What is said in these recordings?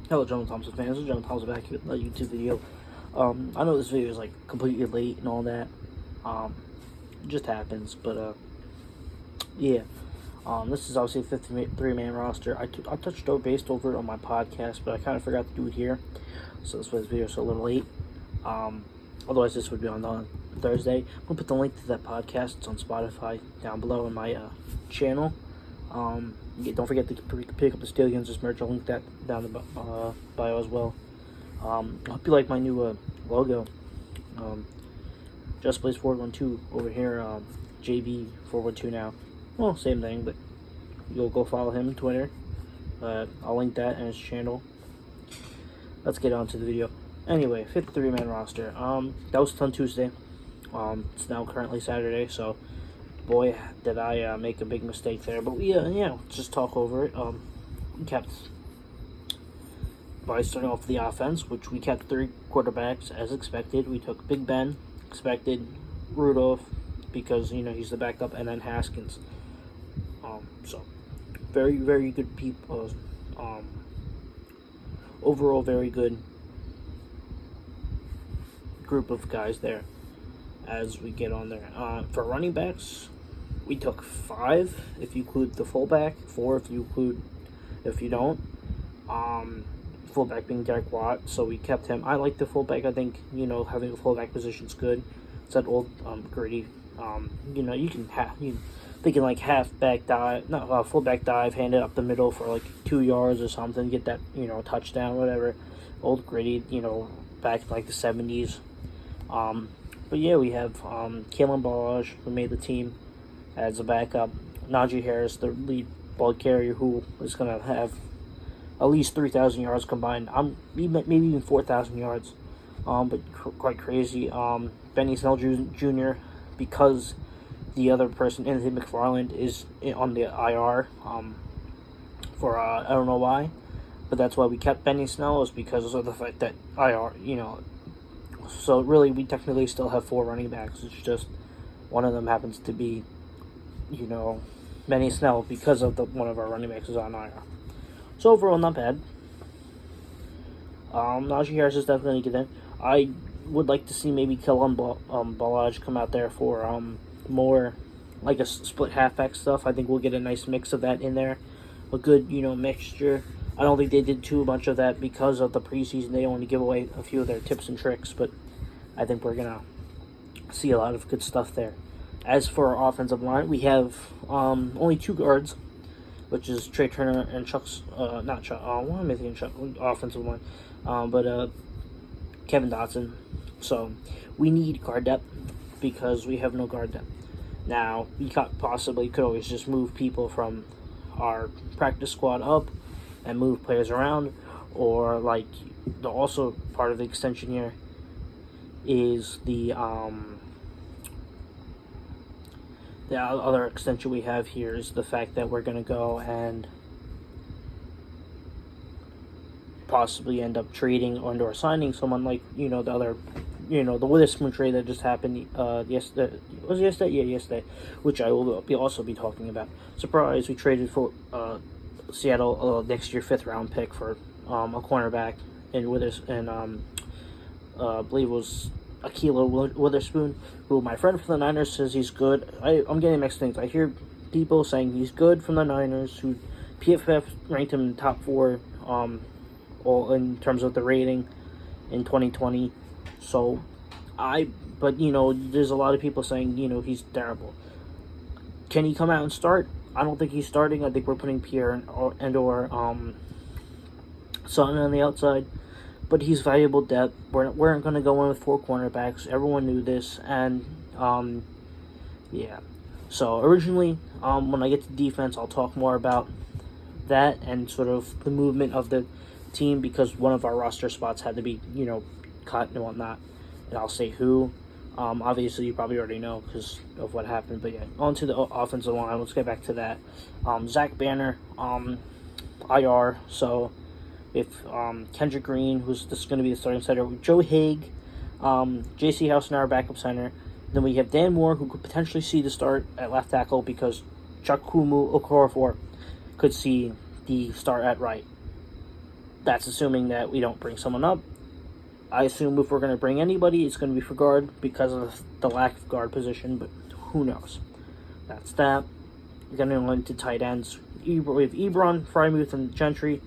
Hello, John Thompson fans. This is John Thompson back here with a YouTube video. I know this video is like completely late and all that. It just happens, but yeah. This is obviously a 53-man roster. I touched based over it on my podcast, but I kind of forgot to do it here, so that's why this video is a little late. Otherwise, this would be on Thursday. I'm gonna put the link to that podcast. It's on Spotify down below in my channel. Don't forget to pick up the Steel Guns merch. I'll link that down the bio as well. I hope you like my new logo. Just Plays 412 over here. JB 412 now. Well, same thing, but you'll go follow him on Twitter. I'll link that and his channel. Let's get on to the video. Anyway, 53-man roster. That was on Tuesday. It's now currently Saturday, so boy, did I make a big mistake there. But yeah, let's just talk over it. We kept, by starting off the offense, which we kept 3 quarterbacks as expected. We took Big Ben, expected Rudolph, because, you know, he's the backup, and then Haskins. So, very, very good people. Overall, very good group of guys there as we get on there. For running backs, we took 5 if you include the fullback, 4 if you don't. Fullback being Derek Watt, so we kept him. I like the fullback. I think, you know, having a fullback position's good. It's that old gritty. You know, you can thinking like halfback dive, not fullback dive, hand it up the middle for like 2 yards or something, get that, you know, touchdown, whatever. Old gritty, you know, back in like the 70s. But yeah, we have Kalen Ballage, who made the team as a backup. Najee Harris, the lead ball carrier, who is going to have at least 3,000 yards combined. Maybe even 4,000 yards. But quite crazy. Benny Snell Jr., because the other person, Anthony McFarland, is on the IR for I don't know why, but that's why we kept Benny Snell, is because of the fact that IR, you know. So really, we technically still have 4 running backs. It's just one of them happens to be, you know, Benny Snell, because of one of our running backs is on IR. So overall, not bad. Najee Harris is definitely going to get in. I would like to see maybe Kellen Ballage come out there for more like a split halfback stuff. I think we'll get a nice mix of that in there. A good, you know, mixture. I don't think they did too much of that because of the preseason. They only give away a few of their tips and tricks, but I think we're going to see a lot of good stuff there. As for our offensive line, we have only 2 guards, which is Trey Turner and Chuck's, not Chuck, what am I thinking, Chuck, offensive line, but Kevin Dotson. So we need guard depth because we have no guard depth. Now, we could always just move people from our practice squad up and move players around, or like also part of the extension here is the other extension we have here is the fact that we're going to go and possibly end up trading or signing someone like, you know, the other, you know, the Witherspoon trade that just happened yesterday. Was it yesterday? Yeah, yesterday, which I will also be talking about. Surprise, we traded for Seattle next year 5th round pick for a cornerback in I believe it was Ahkello Witherspoon, who my friend from the Niners says he's good. I'm getting mixed things. I hear people saying he's good from the Niners, who PFF ranked him in top 4 all in terms of the rating in 2020. So but you know, there's a lot of people saying, you know, he's terrible. Can he come out and start? I don't think he's starting. I think we're putting Pierre and/or Sutton on the outside. But he's valuable depth. We're going to go in with 4 cornerbacks. Everyone knew this. And, yeah. So, originally, when I get to defense, I'll talk more about that and sort of the movement of the team, because one of our roster spots had to be, you know, cut and whatnot. And I'll say who. Obviously, you probably already know because of what happened. But, yeah, on to the offensive line. Let's get back to that. Zach Banner, IR. So, if Kendrick Green, who's just going to be the starting center, Joe Haig, J.C. House, our backup center. Then we have Dan Moore, who could potentially see the start at left tackle because Chukwumu Okorafor could see the start at right. That's assuming that we don't bring someone up. I assume if we're going to bring anybody, it's going to be for guard because of the lack of guard position, but who knows? That's that. We're going to go into tight ends. We have Ebron, Frymuth, and Gentry.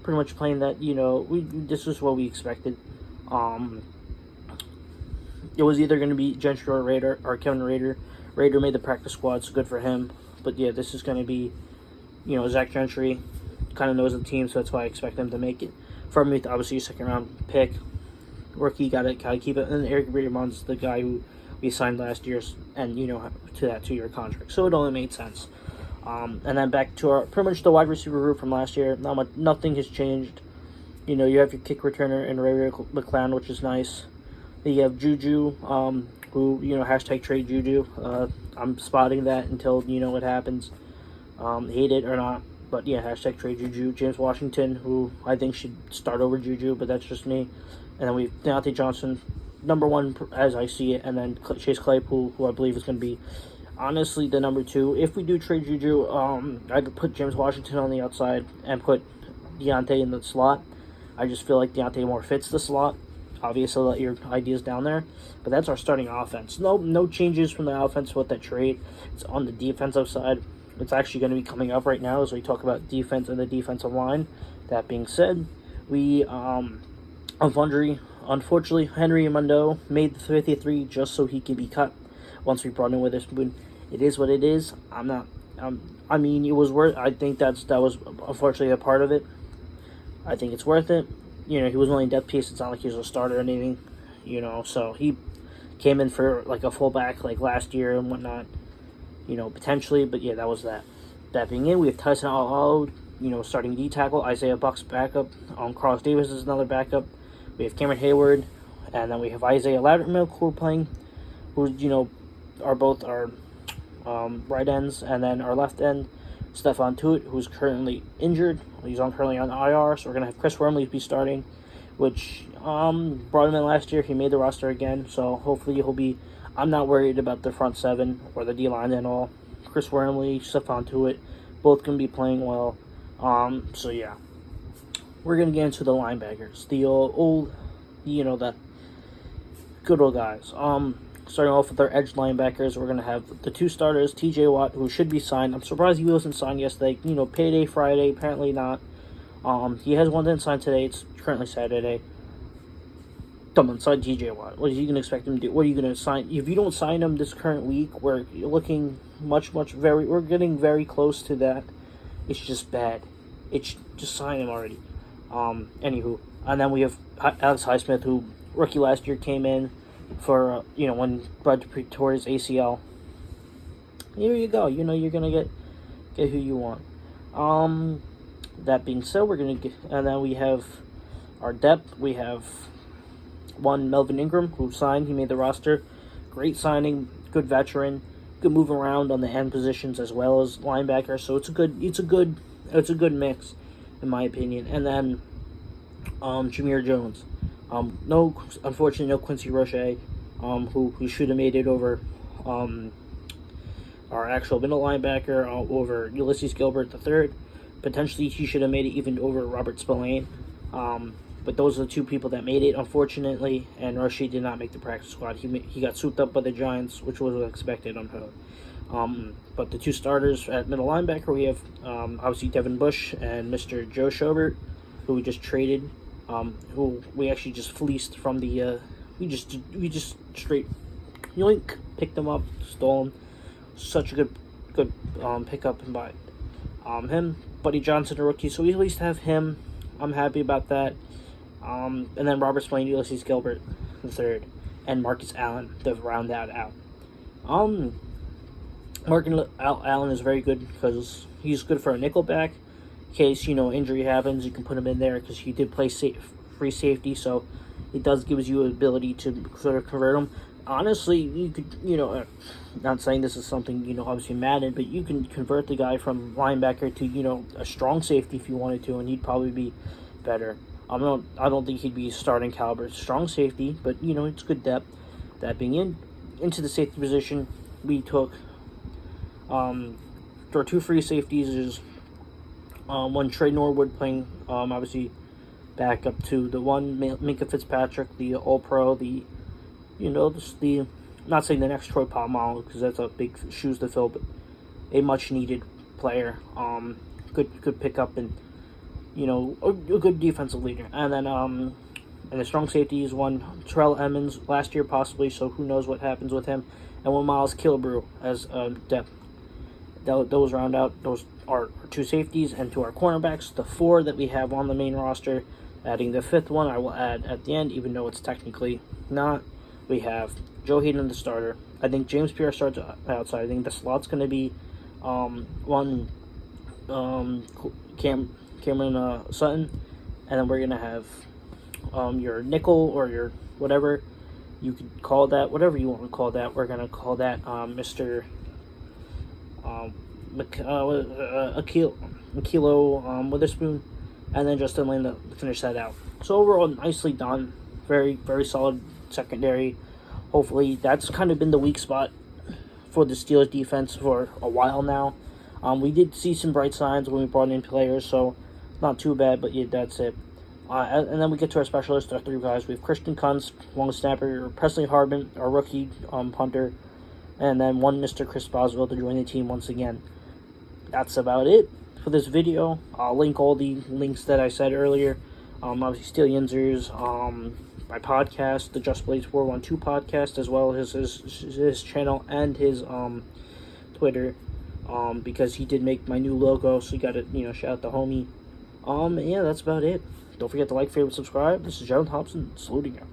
Pretty much playing that, this is what we expected. It was either going to be Gentry or Rader, or Kevin Rader. Rader made the practice squad, so good for him. But yeah, this is going to be, Zach Gentry kind of knows the team, so that's why I expect them to make it. Frymuth, obviously, a second-round pick. Rookie, gotta keep it. And Eric Reardon's the guy who we signed last year, and to that 2-year contract. So it only made sense. And then back to our pretty much the wide receiver group from last year. Nothing has changed. You have your kick returner in Ray McClown, which is nice. Then you have Juju, who hashtag trade Juju. I'm spotting that until what happens. Hate it or not, but yeah, hashtag trade Juju. James Washington, who I think should start over Juju, but that's just me. And then we have Deontay Johnson, number 1 as I see it, and then Chase Claypool, who I believe is going to be honestly the number 2. If we do trade Juju, I'd put James Washington on the outside and put Deontay in the slot. I just feel like Deontay more fits the slot. Obviously, let your ideas down there. But that's our starting offense. No changes from the offense with that trade. It's on the defensive side. It's actually going to be coming up right now as we talk about defense and the defensive line. That being said, we unfortunately, Henry Mondo made the 53 just so he could be cut once we brought in Witherspoon. It is what it is. It was worth. I think that was unfortunately a part of it. I think it's worth it. He was only a depth piece. It's not like he was a starter or anything. So he came in for like a fullback like last year and whatnot. Potentially, but yeah, that was that. That being in, we have Tyson Allo, starting D tackle. Isaiah Buck's backup. Carlos Davis is another backup. We have Cameron Hayward, and then we have Isaiah Loudermilk who are playing, who are both our right ends, and then our left end, Stephon Tuitt, who's currently injured. He's currently on IR, so we're gonna have Chris Wormley be starting, which brought him in last year. He made the roster again, so hopefully he'll be. I'm not worried about the front 7 or the D line at all. Chris Wormley, Stephon Tuitt, both can be playing well. So yeah. We're going to get into the linebackers. The old, the good old guys. Starting off with our edge linebackers, we're going to have the 2 starters, TJ Watt, who should be signed. I'm surprised he wasn't signed yesterday. Payday Friday, apparently not. He has one didn't sign today. It's currently Saturday. Come on, sign TJ Watt. What are you going to expect him to do? What are you going to sign? If you don't sign him this current week, we're looking we're getting very close to that. It's just bad. Just sign him already. Anywho, and then we have Alex Highsmith, who rookie last year came in for when Bud tore his ACL. Here you go. You're gonna get who you want. That being said, we're gonna get, and then we have our depth. We have one Melvin Ingram who signed. He made the roster. Great signing. Good veteran. Good move around on the end positions as well as linebacker. So it's a good mix, in my opinion. And then Jameer Jones. Unfortunately, no Quincy Roche, who should have made it over our actual middle linebacker, over Ulysses Gilbert III. Potentially, he should have made it even over Robert Spillane. But those are the 2 people that made it, unfortunately. And Roche did not make the practice squad. He got swooped up by the Giants, which was expected on him. But the 2 starters at middle linebacker, we have obviously Devin Bush and Mr. Joe Schobert, who we just traded, who we actually just fleeced from the we just straight yoink picked them up, stole them. Such a good pickup and buy. Him, Buddy Johnson, a rookie, so we at least have him. I'm happy about that. And then Robert Spillane, Ulysses Gilbert III, and Marcus Allen to round that out. Marcus Allen is very good because he's good for a nickelback. In case injury happens, you can put him in there because he did play free safety, so it does give you an ability to sort of convert him. Honestly, you could not saying this is something obviously Madden, but you can convert the guy from linebacker to a strong safety if you wanted to, and he'd probably be better. I don't think he'd be starting caliber strong safety, but it's good depth. That being into the safety position, we took our 2 free safeties is one Trey Norwood playing obviously back up to the one Minka Fitzpatrick, the All-Pro, the not saying the next Troy Polamalu because that's a big shoes to fill, but a much needed player. Good pickup and a good defensive leader. And then and the strong safeties one Terrell Emmons last year possibly, so who knows what happens with him. And one Miles Killebrew as depth. Those round out those are our two safeties, and to our cornerbacks, the four that we have on the main roster. Adding the fifth one, I will add at the end, even though it's technically not. We have Joe Hayden, the starter. I think James Pierre starts outside. I think the slot's going to be Cameron Sutton, and then we're going to have your nickel or your whatever you could call that, whatever you want to call that. We're going to call that Mr. Akilo Witherspoon, and then Justin Lane to finish that out. So overall, nicely done. Very, very solid secondary. Hopefully, that's kind of been the weak spot for the Steelers defense for a while now. We did see some bright signs when we brought in players, so not too bad, but yeah, that's it. And then we get to our specialists, our three guys. We have Christian Kunz, long snapper, Presley Hardman, our rookie punter, and then one Mr. Chris Boswell to join the team once again. That's about it for this video. I'll link all the links that I said earlier. Obviously, Steel Yinzers, my podcast, the Just Blades 412 podcast, as well as his channel and his Twitter, because he did make my new logo, so you got to shout out the homie. Yeah, that's about it. Don't forget to like, favorite, subscribe. This is Gerald Thompson, saluting out.